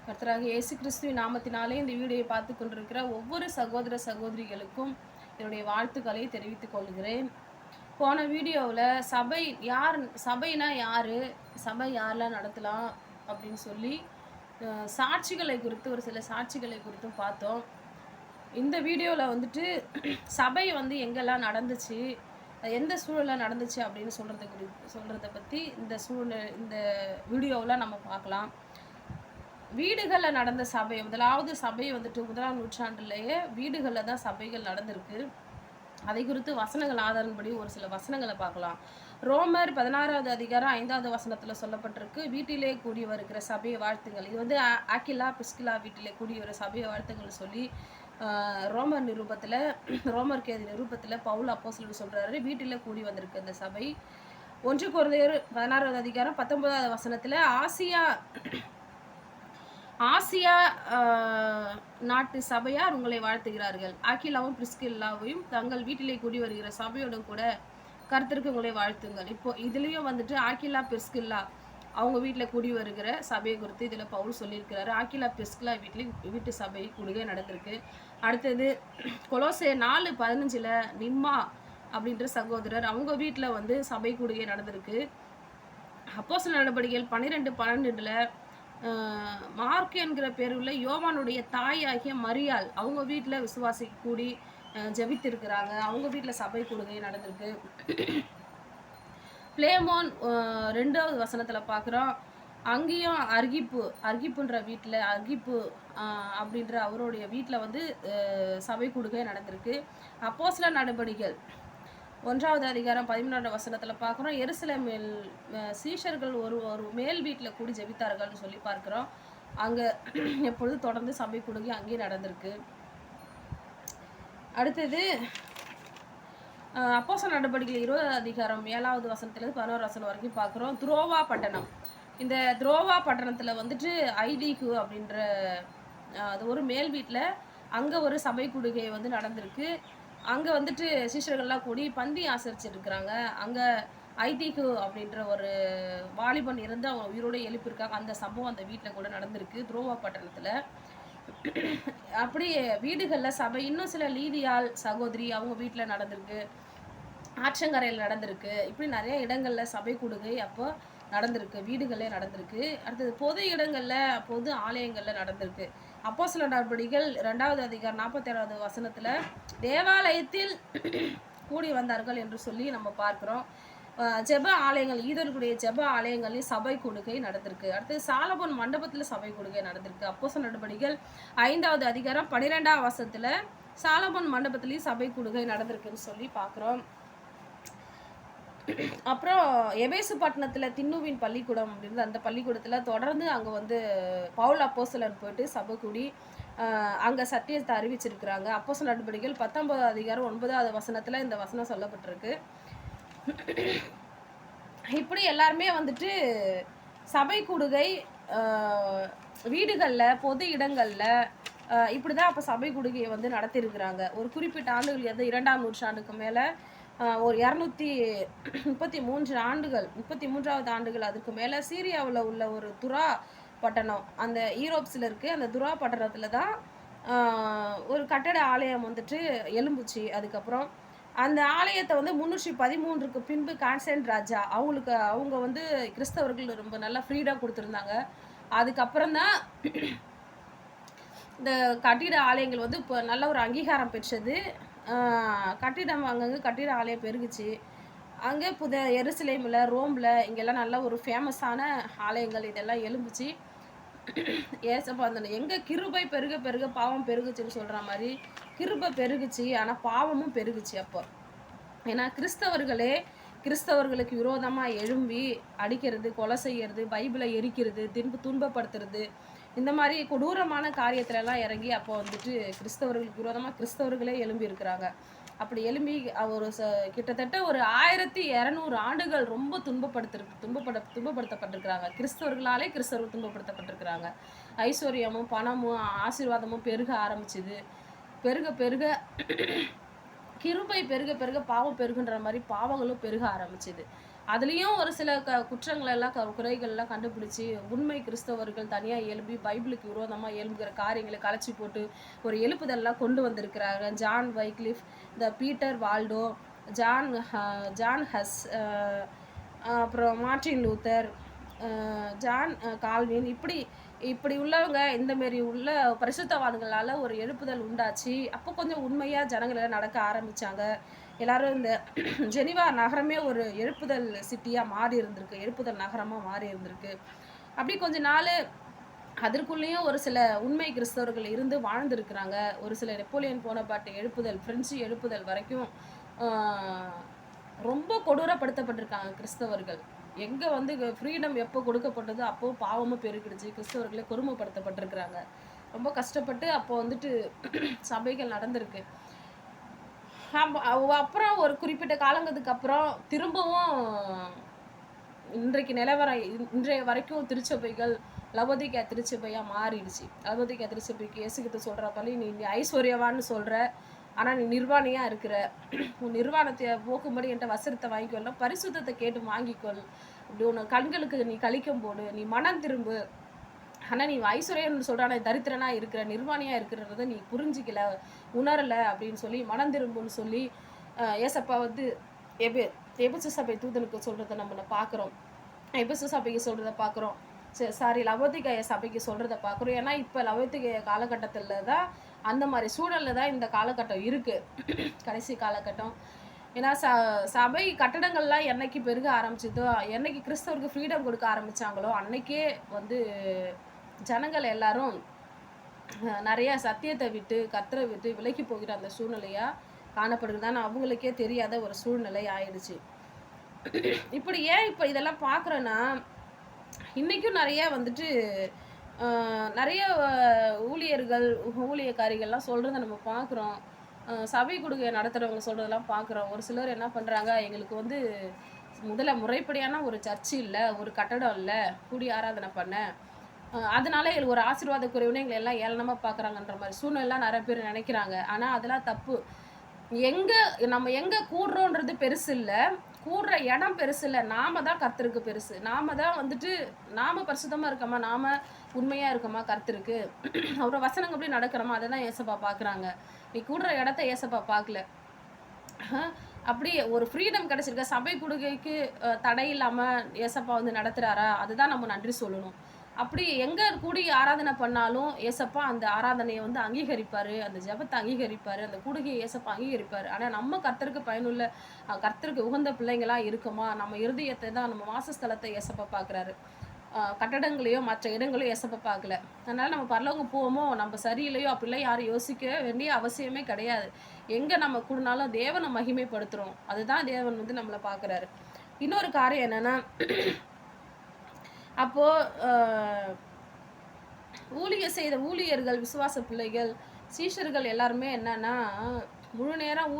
கர்த்தராகிய இயேசு கிறிஸ்துவின் நாமத்தினாலே இந்த வீடியோவை பார்த்து கொண்டிருக்கிற ஒவ்வொரு சகோதர சகோதரிகளுக்கும் என்னுடைய வாழ்த்துக்களை தெரிவித்துக் கொள்கிறேன். போன வீடியோவில் சபைனா யார், சபை யாரெல்லாம் நடத்தலாம் அப்படின்னு சொல்லி சாட்சிகளை குறித்து ஒரு சில சாட்சிகளை குறித்தும் பார்த்தோம். இந்த வீடியோவில் வந்துட்டு சபை எங்கெல்லாம் நடந்துச்சு, எந்த சூழலில் நடந்துச்சு அப்படின்னு சொல்கிறத பற்றி இந்த வீடியோவில் நம்ம பார்க்கலாம். வீடுகளில் நடந்த சபை, முதலாவது சபை முதலாம் நூற்றாண்டுலேயே வீடுகளில் தான் சபைகள் நடந்திருக்கு. அதை குறித்து வசனங்கள் ஆதாரப்படி ஒரு சில வசனங்களை பார்க்கலாம். ரோமர் 16வது அதிகாரம் 5வது வசனத்தில் சொல்லப்பட்டிருக்கு, வீட்டிலே கூடி வருகிற சபையை வாழ்த்துங்கள். இது ஆக்கிலா பிஸ்கிலா வீட்டிலே கூடி வர சபையை வாழ்த்துங்கள் சொல்லி ரோமர் கேதி நிருபத்தில் பவுல் அப்போஸ்தலர் சொல்கிறாரு, வீட்டில் கூடி வந்திருக்கு இந்த சபை. 1 கொரிந்தியர் 16வது அதிகாரம் 19வது வசனத்தில் ஆசியா நாட்டு சபையார் உங்களை வாழ்த்துகிறார்கள். ஆக்கிலாவும் பிரிஸ்கில்லாவையும் தங்கள் வீட்டிலே கூடி வருகிற சபையோடும் கூட கர்த்தருக்கு உங்களை வாழ்த்துங்கள். இப்போ இதுலேயும் ஆக்கிலா பிரிஸ்கில்லா அவங்க வீட்டில் கூடி வருகிற சபையை குறித்து இதில் பவுல் சொல்லியிருக்கிறாரு. ஆக்கிலா பிரிஸ்கில்லா வீட்டு சபை கூடுகை நடந்திருக்கு. அடுத்தது கொலோசையர் 4:15 நிம்மா அப்படின்ற சகோதரர் அவங்க வீட்டில் சபை கூடுகை நடந்திருக்கு. அப்போஸ்தலர் நடபடிகள் 12:12 மார்க் என்கிற பேருள்ள யோவானுடைய தாயாகிய மரியாள் அவங்க வீட்டில் விசுவாசி கூடி ஜெபித்திருக்கிறாங்க. அவங்க வீட்டில் சபை கூடுகை நடந்திருக்கு. பிளேமோன் 2வது வசனத்தில் பார்க்குறோம், அங்கேயும் அர்கிப்புன்ற வீட்டில் அப்படின்ற அவருடைய வீட்டில் சபை கூடுகை நடந்திருக்கு. அப்போஸ்தலர் நடபடிகள் 1வது அதிகாரம் 13வது வசனத்தில் பார்க்குறோம், எருசலேமில் சீஷர்கள் ஒரு மேல் வீட்டில் கூடி ஜெபித்தார்கள்னு சொல்லி பார்க்குறோம். அங்கே எப்பொழுது தொடர்ந்து சபை கூடுகை அங்கேயும் நடந்திருக்கு. அடுத்தது அப்போஸ்தலர் நடபடிகள் 20வது அதிகாரம் 7வது வசனத்துலேருந்து 11வது வசனம் வரைக்கும் பார்க்குறோம். துரோவா பட்டணம். இந்த துரோவா பட்டணத்தில் ஐடிகு அப்படின்ற அது ஒரு மேல் வீட்டில் அங்கே ஒரு சபை கூடுகை நடந்திருக்கு. அங்கே சிஷ்யர்கள்லாம் கூடி பந்தி ஆசரிச்சிருக்கிறாங்க. அங்கே ஐதிகு அப்படின்ற ஒரு வாலிபன் இருந்து அவன் உயிரோடு எழுப்பியிருக்காங்க. அந்த சம்பவம் அந்த வீட்டில் கூட நடந்திருக்கு துரோவா பட்டணத்தில். அப்படி வீடுகளில் சபை, இன்னும் சில லீதியால் சகோதரி அவங்க வீட்டில் நடந்திருக்கு, ஆற்றங்கரையில் நடந்திருக்கு. இப்படி நிறைய இடங்களில் சபை கூடுகை அப்போ நடந்திருக்கு, வீடுகளே நடந்திருக்கு. அடுத்தது பொது இடங்களில், பொது ஆலயங்களில் நடந்திருக்கு. அப்போஸ்தலர் நடபடிகள் 2வது அதிகாரம் 47வது வசனத்தில் தேவாலயத்தில் கூடி வந்தார்கள் என்று சொல்லி நம்ம பார்க்குறோம். ஜெப ஆலயங்கள், ஈதர்களுடைய ஜெப ஆலயங்களில் சபை கூடுகை நடந்திருக்கு. அடுத்தது சாலமோன் மண்டபத்தில் சபை கூடுகை நடந்திருக்கு. அப்போஸ்தலர் நடபடிகள் 5வது அதிகாரம் 12வது வசனத்தில் சாலமோன் மண்டபத்திலையும் சபை கூடுகை நடந்திருக்குன்னு சொல்லி பார்க்குறோம். அப்புறம் எபேசு பட்டணத்தில் தின்னுவின் பள்ளிக்கூடம் அப்படின்றது, அந்த பள்ளிக்கூடத்தில் தொடர்ந்து அங்கே பவுல் அப்போஸ்தலர் போயிட்டு சபை கூடி அங்கே சத்தியத்தை அறிவிச்சிருக்கிறாங்க. அப்போஸ்தலர் நடபடிகள் 19வது அதிகாரம் 9வது வசனத்தில் இந்த வசனம் சொல்லப்பட்டிருக்கு. இப்படி எல்லாருமே சபை கூடுகை வீடுகளில், பொது இடங்களில் இப்படி தான் அப்போ சபை கூடுகையை நடத்தியிருக்கிறாங்க. ஒரு குறிப்பிட்ட ஆண்டுகள் 2ஆம் நூற்றாண்டுக்கு மேலே ஒரு 233 ஆண்டுகள், 33வது ஆண்டுகள் அதுக்கு மேலே சீரியாவில் உள்ள ஒரு துரா பட்டணம், அந்த ஈரோப்ஸில் இருக்குது. அந்த துரா பட்டணத்தில் தான் ஒரு கட்டட ஆலயம் எழும்புச்சு. அதுக்கப்புறம் அந்த ஆலயத்தை 313க்கு பின்பு கான்ஸ்டன்ட் ராஜா அவங்க கிறிஸ்தவர்கள் ரொம்ப நல்லா ஃப்ரீடம் கொடுத்துருந்தாங்க. அதுக்கப்புறம் தான் இந்த கட்டிட ஆலயங்கள் இப்போ நல்ல ஒரு அங்கீகாரம் பெற்றது. கட்டிடம் அங்கங்கே கட்டிட ஆலயம் பெருகுச்சு. அங்கே எருசலேமில், ரோமில் இங்கெல்லாம் நல்ல ஒரு ஃபேமஸான ஆலயங்கள் இதெல்லாம் எழும்புச்சு. ஏசப்பா எங்கே கிருபை பெருக பெருக பாவம் பெருகுச்சுன்னு சொல்கிற மாதிரி கிருபை பெருகுச்சு, ஆனால் பாவமும் பெருகுச்சு. அப்போ ஏன்னா கிறிஸ்தவர்களுக்கு விரோதமாக எழும்பி அடிக்கிறது, கொலை செய்கிறது, பைபிளை எரிக்கிறது, துன்பப்படுத்துறது, இந்த மாதிரி கொடூரமான காரியத்திலலாம் இறங்கி அப்போ கிறிஸ்தவர்களுக்கு விரோதமாக கிறிஸ்தவர்களே எழும்பி இருக்கிறாங்க. அப்படி எழும்பி ஒரு கிட்டத்தட்ட ஒரு 1200 ஆண்டுகள் ரொம்ப துன்பப்படுத்தப்பட்டிருக்கிறாங்க. கிறிஸ்தவர்கள் துன்பப்படுத்தப்பட்டிருக்கிறாங்க. ஐஸ்வர்யமும் பணமும் ஆசீர்வாதமும் பெருக ஆரம்பிச்சுது. பெருக கிருபை பெருக பெருக பாவம் பெருகுன்ற மாதிரி பாவங்களும் பெருக ஆரம்பிச்சுது. அதுலேயும் ஒரு சில குற்றங்கள் எல்லாம் குறைகள்லாம் கண்டுபிடிச்சி உண்மை கிறிஸ்தவர்கள் தனியாக எழுப்பி பைபிளுக்கு விரோதமாக எழும்புகிற காரியங்களை கலைச்சி போட்டு ஒரு எழுப்புதல்லாம் கொண்டு வந்திருக்கிறாங்க. ஜான் வைக்லிஃப், இந்த Peter Waldo, John John has, அப்புறம் மார்ட்டின் லூத்தர், ஜான் கால்வின், இப்படி இப்படி உள்ளவங்க இந்தமாரி உள்ள பரிசுத்தவான்களால் ஒரு எழுப்புதல் உண்டாச்சு. அப்போ கொஞ்சம் உண்மையாக ஜனங்கள் எல்லாம் நடக்க ஆரம்பித்தாங்க. எல்லாரும் இந்த ஜெனிவா நகரமே ஒரு எழுப்புதல் சிட்டியாக மாறி இருந்திருக்கு, எழுப்புதல் நகரமாக மாறி இருந்திருக்கு. அப்படி கொஞ்ச நாள் அதற்குள்ளேயும் ஒரு சில உண்மை கிறிஸ்தவர்கள் இருந்து வாழ்ந்துருக்கிறாங்க. ஒரு சில நெப்போலியன் போனபாட்டு எழுப்புதல், பிரெஞ்சு எழுப்புதல் வரைக்கும் ரொம்ப கொடூரப்படுத்தப்பட்டிருக்காங்க கிறிஸ்தவர்கள். எங்கே வந்து ஃப்ரீடம் எப்போ கொடுக்கப்பட்டதோ அப்போ பாவமும் பெருகிடுச்சு, கிறிஸ்தவர்களே கொடுமைப்படுத்தப்பட்டிருக்கிறாங்க. ரொம்ப கஷ்டப்பட்டு அப்போ வந்துட்டு சபைகள் நடந்திருக்கு. அப்புறம் ஒரு குறிப்பிட்ட காலங்கத்துக்கு அப்புறம் திரும்பவும் இன்றைக்கு நிலவரம் இன்றைய வரைக்கும் திருச்சபைகள் லவோதிக்கேயா திருச்சபையாக மாறிடுச்சு. லவோதிக்கேயா திருச்சபைக்கு இயேசுகிட்ட சொல்கிற பள்ளி, நீ ஐஸ்வர்யவான்னு சொல்கிற, ஆனால் நீ நிர்வாணியாக இருக்கிற, உன் நிர்வாணத்தை போக்கும்படி என்கிட்ட வசனத்தை வாங்கிக்கொள்ள, பரிசுத்தத்தை கேட்டு வாங்கிக்கொள், இப்படி உன் கண்களுக்கு நீ கழிக்கும் போடு, நீ மனம் திரும்பு. ஆனால் நீ ஐஸ்வர்யன்னு சொல்கிற, ஆனால் தரித்திரனாக இருக்கிற, நிர்வாணியாக இருக்கிறத நீ புரிஞ்சிக்கல, உணரலை அப்படின்னு சொல்லி மனம் திரும்புன்னு சொல்லி ஏசப்பா வந்து எபேசு சபை தூதனுக்கு சொல்கிறத நம்ம பார்க்குறோம். எபேசு சபைக்கு சொல்கிறத பார்க்குறோம். லவோதிக்கேயா சபைக்கு சொல்கிறத பார்க்குறோம். ஏன்னா இப்போ லவோதிக்கேயா காலகட்டத்தில் தான் அந்த மாதிரி சூழலில் தான் இந்த காலகட்டம் இருக்குது, கடைசி காலகட்டம். ஏன்னா சபை கட்டடங்கள்லாம் என்னைக்கு பெருக ஆரம்பிச்சதோ, என்னைக்கு கிறிஸ்தவருக்கு ஃப்ரீடம் கொடுக்க ஆரம்பித்தாங்களோ அன்னைக்கே வந்து ஜனங்கள் எல்லாரும் நிறைய சத்தியத்தை விட்டு கர்த்தரை விட்டு விலகி போகிற அந்த சூழ்நிலையாக காணப்படுகிறதான்னு அவங்களுக்கே தெரியாத ஒரு சூழ்நிலை ஆயிடுச்சு. இப்படி ஏன் இப்போ இதெல்லாம் பார்க்குறோன்னா, இன்றைக்கும் நிறைய வந்துட்டு நிறைய ஊழியர்கள் ஊழியக்காரிகள்லாம் சொல்கிறத நம்ம பார்க்குறோம். சபை கொடுக்க நடத்துகிறவங்க சொல்கிறதெல்லாம் பார்க்குறோம். ஒரு சிலர் என்ன பண்ணுறாங்க, எங்களுக்கு வந்து முதல்ல முறைப்படியான ஒரு சர்ச்சு இல்லை, ஒரு கட்டடம் இல்லை கூடி ஆராதனை பண்ண, அதனால எங்களுக்கு ஒரு ஆசீர்வாத குறைவுன்னு எங்களை எல்லாம் ஏளனமாக பார்க்குறாங்கன்ற மாதிரி சூழ்நிலாம் நிறைய பேர் நினைக்கிறாங்க. ஆனால் அதெல்லாம் தப்பு. நம்ம எங்கே கூடுறோன்றது பெருசு இல்லை, கூடுற இடம் பெருசு இல்லை, நாம தான் கர்த்தருக்கு பெருசு. நாம தான் வந்துட்டு நாம பரிசுத்தமாக இருக்கோமா, நாம உண்மையாக இருக்கோமா கர்த்தருக்கு, அவரோட வசனங்க எப்படி நடக்கிறோமா, அதை தான் ஏசப்பா பார்க்குறாங்க. நீ கூடுற இடத்த ஏசப்பா பார்க்கல. அப்படி ஒரு ஃப்ரீடம் கிடச்சிருக்க, சபை கொடுக்கைக்கு தடை இல்லாமல் ஏசப்பா வந்து நடத்துகிறாரா, அதுதான் நம்ம நன்றி சொல்லணும். அப்படி எங்கே கூடி ஆராதனை பண்ணாலும் ஏசப்பா அந்த ஆராதனையை வந்து அங்கீகரிப்பார், அந்த ஜெபத்தை அங்கீகரிப்பார், அந்த கூடுகையை ஏசப்பா அங்கீகரிப்பார். ஆனால் நம்ம கர்த்தருக்கு பயனுள்ள கர்த்தருக்கு உகந்த பிள்ளைங்களாக இருக்குமா, நம்ம இருதயத்தை தான், நம்ம வாசஸ்தலத்தை ஏசப்பா பார்க்குறாரு. கட்டடங்களையோ மற்ற இடங்களையோ ஏசப்பா பார்க்கல. அதனால் நம்ம பரலோகம் போவோமோ நம்ம சரியில்லையோ அப்படிலாம் யாரும் யோசிக்க வேண்டிய அவசியமே கிடையாது. எங்கே நம்ம கூடினாலும் தேவனை மகிமைப்படுத்துகிறோம், அதுதான் தேவன் வந்து நம்மளை பார்க்குறாரு. இன்னொரு காரியம் என்னென்னா, அப்போது ஊழியர் செய்த ஊழியர்கள், விசுவாச பிள்ளைகள், சீஷர்கள் எல்லாருமே என்னன்னா முழு நேரம்